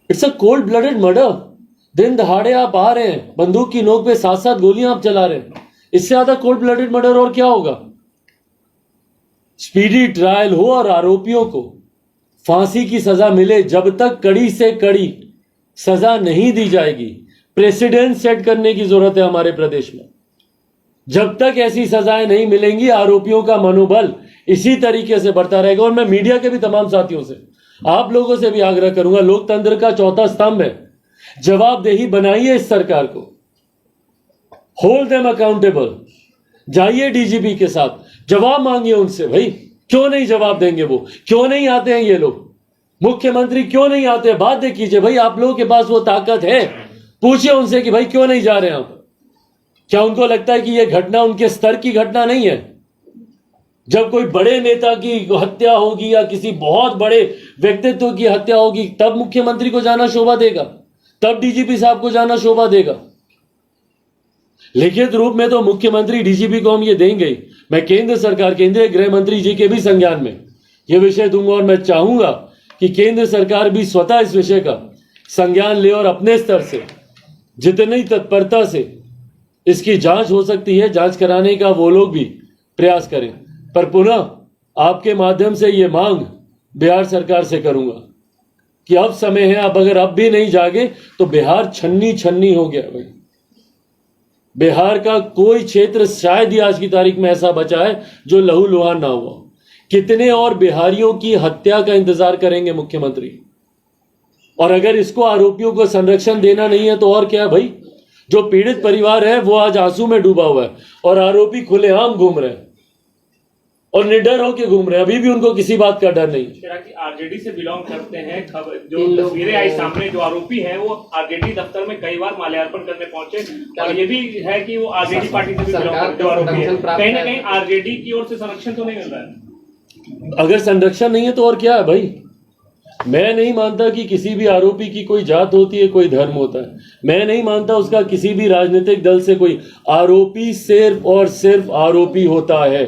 It's a cold blooded murder. दिन दहाड़े आप आ रहे हैं, बंदूक की नोक पे 7-7 गोलियां आप चला रहे हैं। इससे ज्यादा कोल्ड ब्लडेड मर्डर और क्या होगा? स्पीडी ट्रायल हो और आरोपियों को फांसी की सजा मिले। जब तक कड़ी से कड़ी सजा नहीं दी जाएगी, प्रेसिडेंट सेट करने की जरूरत है हमारे प्रदेश में। जब तक ऐसी सजाएं नहीं मिलेंगी, आरोपियों का मनोबल इसी तरीके से बढ़ता रहेगा। और मैं मीडिया के भी तमाम साथियों से, आप लोगों से भी आग्रह करूंगा, लोकतंत्र का चौथा स्तंभ है जवाबदेही, बनाइए इस सरकार को, होल्ड देम अकाउंटेबल। जाइए डीजीपी के साथ, जवाब मांगिए उनसे। भाई क्यों नहीं जवाब देंगे वो? क्यों नहीं आते हैं ये लोग? मुख्यमंत्री क्यों नहीं आते? बात कीजिए भाई, आप लोगों के पास वो ताकत है। पूछिए उनसे कि भाई क्यों नहीं जा रहे हैं आप? क्या उनको लगता है कि यह घटना उनके स्तर की घटना नहीं है? जब कोई बड़े नेता की हत्या होगी या किसी बहुत बड़े व्यक्तित्व की हत्या होगी, तब मुख्यमंत्री को जाना शोभा देगा, तब डीजीपी साहब को जाना शोभा देगा। लिखित रूप में तो मुख्यमंत्री डीजीपी को हम ये देंगे। मैं केंद्र सरकार, केंद्रीय गृह मंत्री जी के भी संज्ञान में यह विषय दूंगा और मैं चाहूंगा कि केंद्र सरकार भी स्वतः इस विषय का संज्ञान ले और अपने स्तर से जितनी तत्परता से इसकी जांच हो सकती है, जांच कराने का वो लोग भी प्रयास करें। पर पुनः आपके माध्यम से ये मांग बिहार सरकार से करूंगा कि अब समय है, अब अगर अब भी नहीं जागे तो बिहार छन्नी छन्नी हो गया। भाई बिहार का कोई क्षेत्र शायद ही आज की तारीख में ऐसा बचा है जो लहूलुहान ना हुआ। कितने और बिहारियों की हत्या का इंतजार करेंगे मुख्यमंत्री? और अगर इसको आरोपियों को संरक्षण देना नहीं है तो और क्या है भाई? जो पीड़ित परिवार है वो आज आंसू में डूबा हुआ है और आरोपी खुलेआम घूम रहे हैं और निडर होकर घूम रहे हैं। अभी भी उनको किसी बात का डर नहीं। आरजेडी से बिलोंग करते हैं, जो तस्वीरें आई सामने, जो आरोपी हैं वो आरजेडी दफ्तर में कई बार माल्यार्पण करने पहुंचे और ये भी है कि वो आरजेडी पार्टी से भी बिलोंग करते हैं। जो आरोपी है कहीं ना कहीं आरजेडी की ओर से संरक्षण तो नहीं मिल रहा है। अगर संरक्षण नहीं है तो और क्या है भाई? मैं नहीं मानता कि किसी भी आरोपी की कोई जात होती है, कोई धर्म होता है। मैं नहीं मानता उसका किसी भी राजनीतिक दल से कोई आरोपी सिर्फ और सिर्फ आरोपी होता है।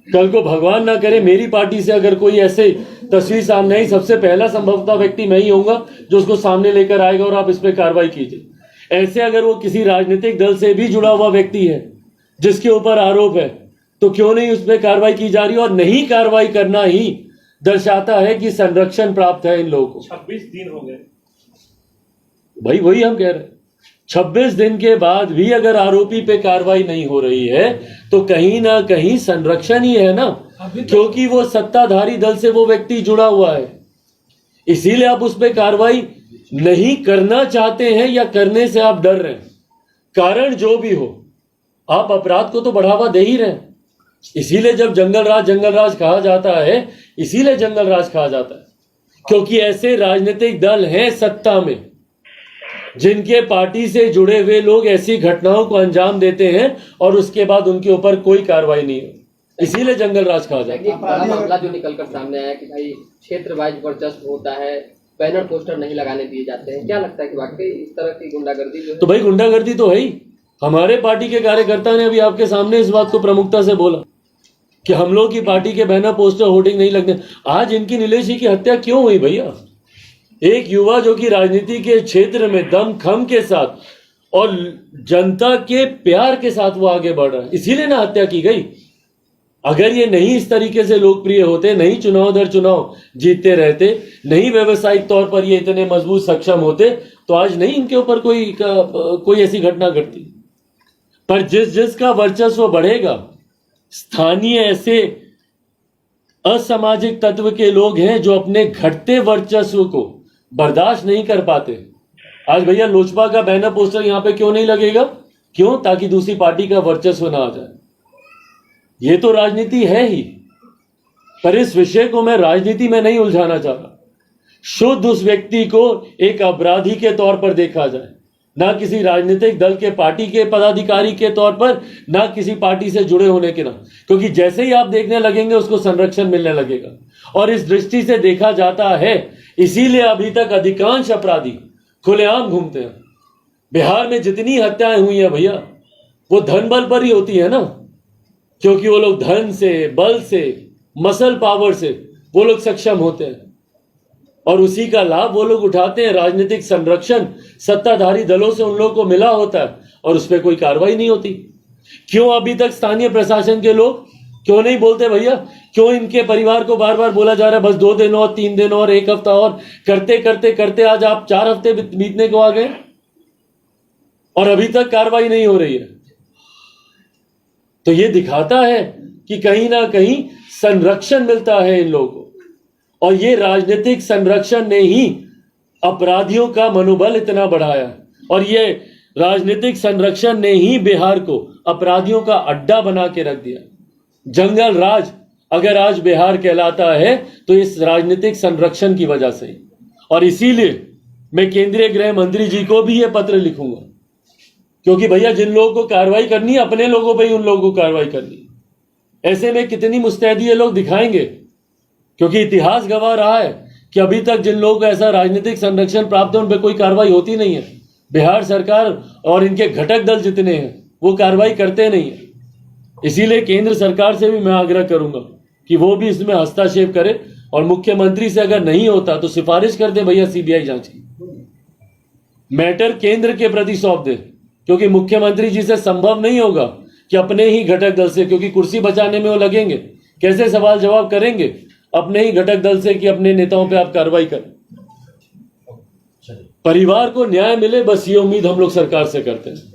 कल को भगवान ना करे मेरी पार्टी से अगर कोई ऐसे तस्वीर सामने आई, सबसे पहला संभवतः व्यक्ति मैं ही होऊंगा जो उसको सामने लेकर आएगा और आप इस पर कार्रवाई कीजिए। ऐसे अगर वो किसी राजनीतिक दल से भी जुड़ा हुआ व्यक्ति है जिसके ऊपर आरोप है, तो क्यों नहीं उस पर कार्रवाई की जा रही? और नहीं कार्रवाई करना ही दर्शाता है कि संरक्षण प्राप्त है इन लोगों को। 26 दिन हो गए भाई, वही हम कह रहे हैं। 26 दिन के बाद भी अगर आरोपी पे कार्रवाई नहीं हो रही है तो कहीं ना कहीं संरक्षण ही है ना, क्योंकि वो सत्ताधारी दल से वो व्यक्ति जुड़ा हुआ है। इसीलिए आप उस पर कार्रवाई नहीं करना चाहते हैं या करने से आप डर रहे हैं। कारण जो भी हो, आप अपराध को तो बढ़ावा दे ही रहे हैं। इसीलिए जब जंगल राज कहा जाता है, इसीलिए जंगल राज कहा जाता है क्योंकि ऐसे राजनीतिक दल हैं सत्ता में जिनके पार्टी से जुड़े हुए लोग ऐसी घटनाओं को अंजाम देते हैं और उसके बाद उनके ऊपर कोई कार्रवाई नहीं है। इसीलिए जंगल राज कहा जाता है। बड़ा मामला जो निकलकर सामने आया कि भाई क्षेत्र वाइज वर्चस्व होता है, बैनर पोस्टर नहीं लगाने दिए जाते हैं। क्या लगता है कि वाकई इस तरह की गुंडागर्दी जो है? तो भाई गुंडागर्दी तो है ही। हमारे पार्टी के कार्यकर्ता ने अभी आपके सामने इस बात को प्रमुखता से बोला कि हम लोग की पार्टी के बैनर पोस्टर होर्डिंग नहीं लगने। आज इनकी नीलेश जी की हत्या क्यों हुई भैया? एक युवा जो कि राजनीति के क्षेत्र में दमखम के साथ और जनता के प्यार के साथ वो आगे बढ़ रहा है, इसीलिए ना हत्या की गई। अगर ये नहीं इस तरीके से लोकप्रिय होते, नहीं चुनाव दर चुनाव जीतते रहते, नहीं व्यवसायिक तौर पर ये इतने मजबूत सक्षम होते, तो आज नहीं इनके ऊपर कोई ऐसी घटना घटती। पर जिसका वर्चस्व बढ़ेगा, स्थानीय ऐसे असामाजिक तत्व के लोग हैं जो अपने घटते वर्चस्व को बर्दाश्त नहीं कर पाते। आज भैया लोजपा का बैनर पोस्टर यहां पे क्यों नहीं लगेगा? क्यों? ताकि दूसरी पार्टी का वर्चस्व ना आ जाए। ये तो राजनीति है ही, पर इस विषय को मैं राजनीति में नहीं उलझाना चाह रहा। शुद्ध उस व्यक्ति को एक अपराधी के तौर पर देखा जाए, ना किसी राजनीतिक दल के पार्टी के पदाधिकारी के तौर पर, ना किसी पार्टी से जुड़े होने के नाम। क्योंकि जैसे ही आप देखने लगेंगे उसको संरक्षण मिलने लगेगा। और इस दृष्टि से देखा जाता है, इसीलिए अभी तक अधिकांश अपराधी खुलेआम घूमते हैं। बिहार में जितनी हत्याएं हुई हैं भैया, वो धन बल पर ही होती है ना, क्योंकि वो लोग धन से, बल से, मसल पावर से वो लोग सक्षम होते हैं। और उसी का लाभ वो लोग उठाते हैं। राजनीतिक संरक्षण सत्ताधारी दलों से उन लोगों को मिला होता है और उस पर कोई कार्रवाई नहीं होती। क्यों अभी तक स्थानीय प्रशासन के लोग क्यों नहीं बोलते भैया? क्यों इनके परिवार को बार बार बोला जा रहा है बस 2 दिन और 3 दिन और 1 हफ्ता और, करते करते करते आज आप 4 हफ्ते बीतने को आ गए और अभी तक कार्रवाई नहीं हो रही है। तो ये दिखाता है कि कहीं ना कहीं संरक्षण मिलता है इन लोगों को, और ये राजनीतिक संरक्षण ने ही अपराधियों का मनोबल इतना बढ़ाया, और ये राजनीतिक संरक्षण ने ही बिहार को अपराधियों का अड्डा बना के रख दिया। जंगल राज अगर आज बिहार कहलाता है तो इस राजनीतिक संरक्षण की वजह से। और इसीलिए मैं केंद्रीय गृह मंत्री जी को भी यह पत्र लिखूंगा, क्योंकि भैया जिन लोगों को कार्रवाई करनी है अपने लोगों पर ही उन लोगों को कार्रवाई करनी है। ऐसे में कितनी मुस्तैदी ये लोग दिखाएंगे, क्योंकि इतिहास गवाह रहा है कि अभी तक जिन लोगों को ऐसा राजनीतिक संरक्षण प्राप्त है उन पर कोई कार्रवाई होती नहीं है। बिहार सरकार और इनके घटक दल जितने हैं वो कार्रवाई करते नहीं है। इसीलिए केंद्र सरकार से भी मैं आग्रह करूंगा कि वो भी इसमें हस्तक्षेप करे, और मुख्यमंत्री से अगर नहीं होता तो सिफारिश कर दे भैया सीबीआई जांच की, मैटर केंद्र के प्रति सौंप दे, क्योंकि मुख्यमंत्री जी से संभव नहीं होगा कि अपने ही घटक दल से, क्योंकि कुर्सी बचाने में वो लगेंगे, कैसे सवाल जवाब करेंगे अपने ही घटक दल से कि अपने नेताओं पे आप कार्रवाई करें। परिवार को न्याय मिले, बस ये उम्मीद हम लोग सरकार से करते हैं।